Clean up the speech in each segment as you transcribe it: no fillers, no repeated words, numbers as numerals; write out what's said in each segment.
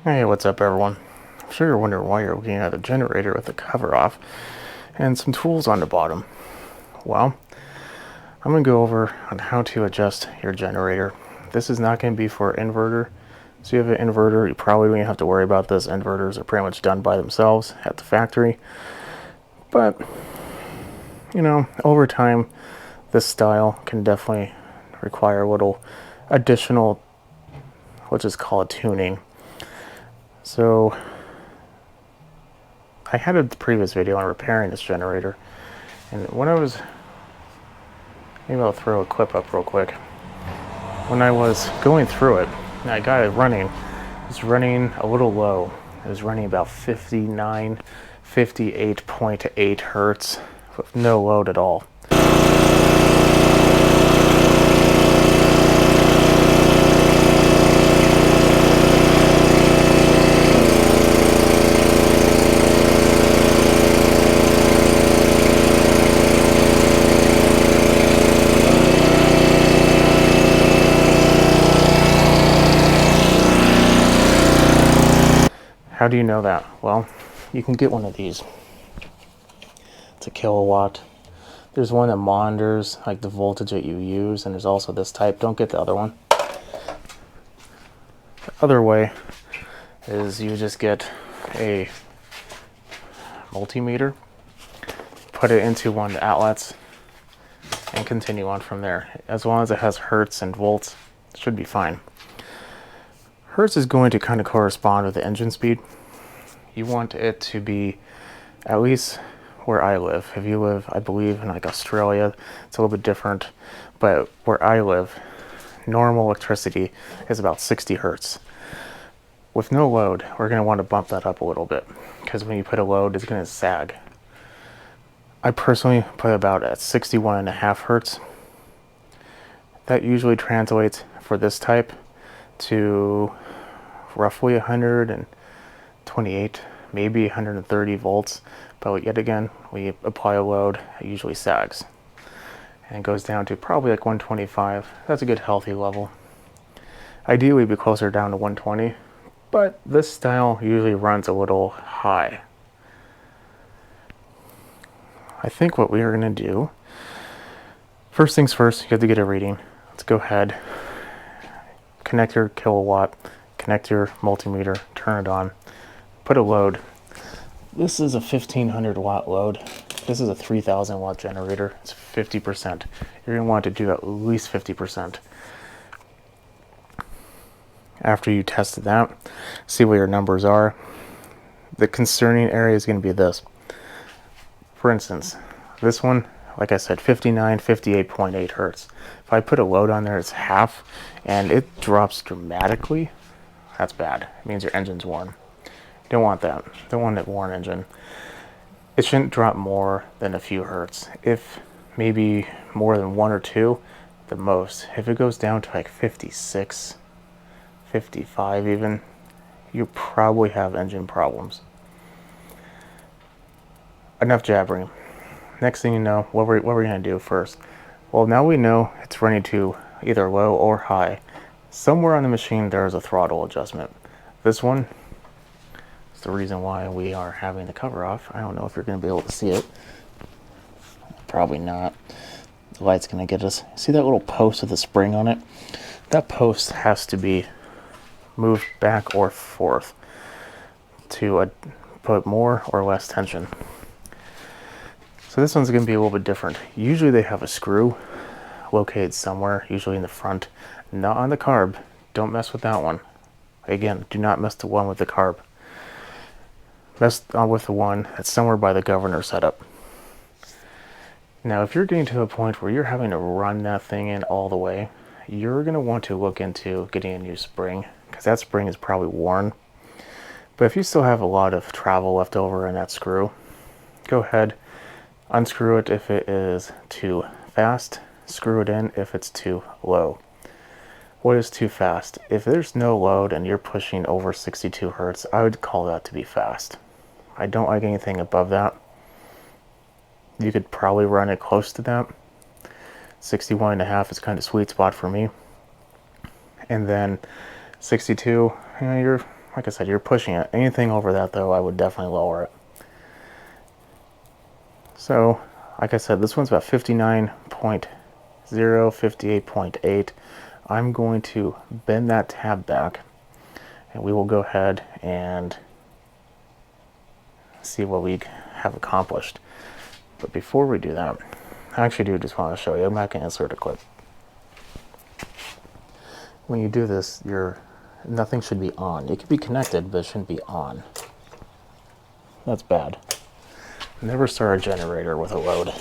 Hey, what's up everyone? I'm sure you're wondering why you're looking at a generator with the cover off and some tools on the bottom. Well, I'm going to go over on how to adjust your generator. This is not going to be for an inverter. So you have an inverter, you probably don't have to worry about this. Inverters are pretty much done by themselves at the factory. But, over time, this style can definitely require a little additional, let's just call it tuning. So I had a previous video on repairing this generator, and when I was, maybe I'll throw a clip up real quick. When I was going through it, I got it running. It was running a little low. It was running about 59, 58.8 hertz with no load at all. How do you know that? Well, you can get one of these. It's a kilowatt. There's one that monitors like the voltage that you use, and there's also this type. Don't get the other one. The other way is you just get a multimeter, put it into one of the outlets, and continue on from there. As long as it has hertz and volts, it should be fine. Hertz is going to kind of correspond with the engine speed. You want it to be at least where I live. If you live, I believe, in like Australia, it's a little bit different. But where I live, normal electricity is about 60 hertz. With no load, we're going to want to bump that up a little bit, because when you put a load, it's going to sag. I personally put about at 61.5 hertz. That usually translates for this type to roughly 128, maybe 130 volts. But yet again, when you apply a load, it usually sags. And it goes down to probably like 125. That's a good healthy level. Ideally, it'd be closer down to 120, but this style usually runs a little high. I think what we are going to do, first things first, you have to get a reading. Let's go ahead, connect your kilowatt, connect your multimeter, turn it on, put a load. This is a 1500 watt load. This is a 3000 watt generator. It's 50%. You're going to want to do at least 50%. After you tested that, see what your numbers are. The concerning area is going to be this. For instance, this one, like I said, 59, 58.8 hertz. If I put a load on there, it's half, and it drops dramatically. That's bad. It means your engine's worn. Don't want that. Don't want a worn engine. It shouldn't drop more than a few hertz. If maybe more than one or two, the most. If it goes down to like 56, 55 even, you probably have engine problems. Enough jabbering. Next thing you know, what we're going to do first. Well, now we know it's running to either low or high. Somewhere on the machine there is a throttle adjustment. This one is the reason why we are having the cover off. I don't know if you're going to be able to see it. Probably not. The light's going to get us. See that little post with the spring on it? That post has to be moved back or forth to put more or less tension. So this one's going to be a little bit different. Usually they have a screw located somewhere, usually in the front, not on the carb. Don't mess with that one. Again, do not mess the one with the carb. Mess with the one that's somewhere by the governor setup. Now, if you're getting to a point where you're having to run that thing in all the way, you're going to want to look into getting a new spring, because that spring is probably worn. But if you still have a lot of travel left over in that screw, go ahead, unscrew it if it is too fast, screw it in if it's too low. What is too fast? If there's no load and you're pushing over 62 hertz, I would call that to be fast. I don't like anything above that. You could probably run it close to that. 61.5 is kind of sweet spot for me. And then 62, you're like I said, you're pushing it. Anything over that, though, I would definitely lower it. So, like I said, this one's about 59.0, 58.8. I'm going to bend that tab back, and we will go ahead and see what we have accomplished. But before we do that, I actually do just want to show you. I'm not going to insert a clip. When you do this, nothing should be on. It could be connected, but it shouldn't be on. That's bad. Never start a generator with a load.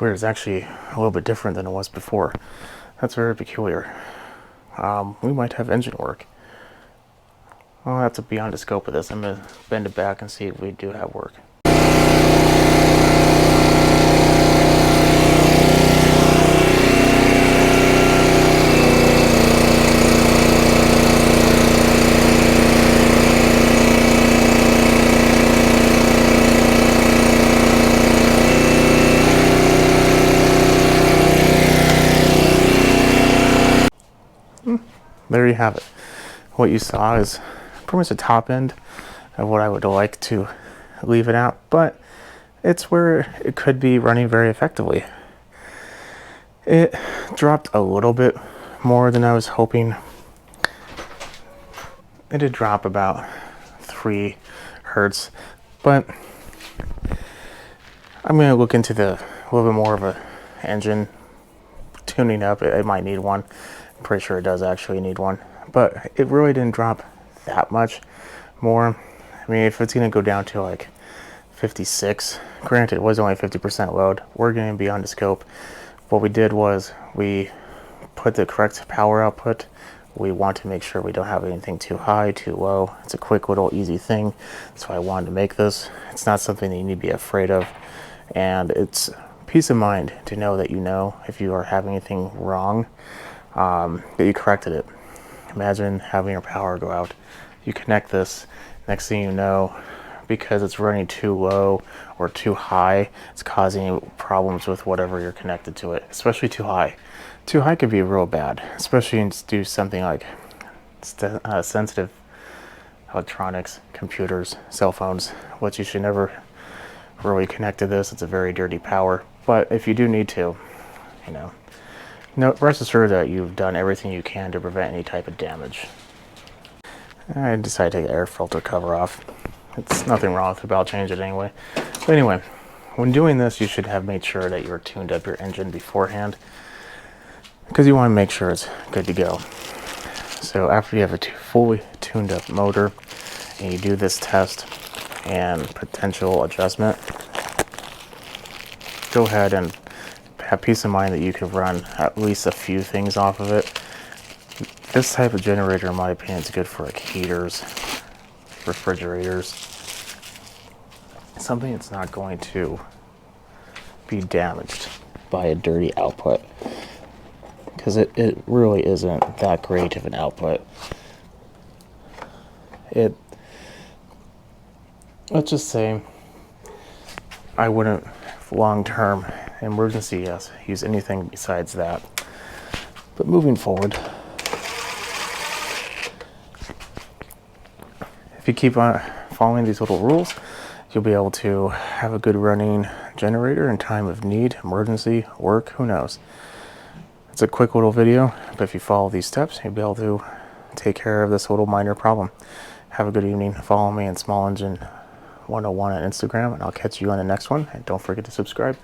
Weird. It's actually a little bit different than it was before. That's very peculiar. We might have engine work. I'll have to be beyond the scope of this. I'm going to bend it back and see if we do have work. There you have it. What you saw is pretty much the top end of what I would like to leave it at, but it's where it could be running very effectively. It dropped a little bit more than I was hoping. It did drop about 3 hertz, but I'm going to look into a little bit more of a engine tuning up. It might need one. I'm pretty sure it does actually need one, but it really didn't drop that much more. I mean, if it's going to go down to like 56, granted it was only 50% load, we're going to be on the scope. What we did was we put the correct power output. We want to make sure we don't have anything too high, too low. It's a quick little easy thing. That's why I wanted to make this. It's not something that you need to be afraid of, and it's peace of mind to know that if you are having anything wrong, that you corrected it. Imagine having your power go out. You connect this, next thing you know, because it's running too low or too high, it's causing problems with whatever you're connected to it, especially too high. Too high could be real bad, especially if you do something like sensitive electronics, computers, cell phones, which you should never really connect to this. It's a very dirty power. But if you do need to, rest assured that you've done everything you can to prevent any type of damage. I decided to take the air filter cover off. It's nothing wrong with it, but I'll change it anyway. But anyway, when doing this, you should have made sure that you're tuned up your engine beforehand, because you want to make sure it's good to go. So after you have a fully tuned up motor and you do this test and potential adjustment, go ahead and have peace of mind that you can run at least a few things off of it. This type of generator, in my opinion, is good for like heaters, refrigerators, something that's not going to be damaged by a dirty output, because it really isn't that great of an output. Let's just say I wouldn't long-term emergency use anything besides that. But moving forward, if you keep on following these little rules, you'll be able to have a good running generator in time of need, emergency, work, who knows. It's a quick little video, but if you follow these steps, you'll be able to take care of this little minor problem. Have a good evening. Follow me in Small Engine 101 on Instagram, and I'll catch you on the next one. And don't forget to subscribe.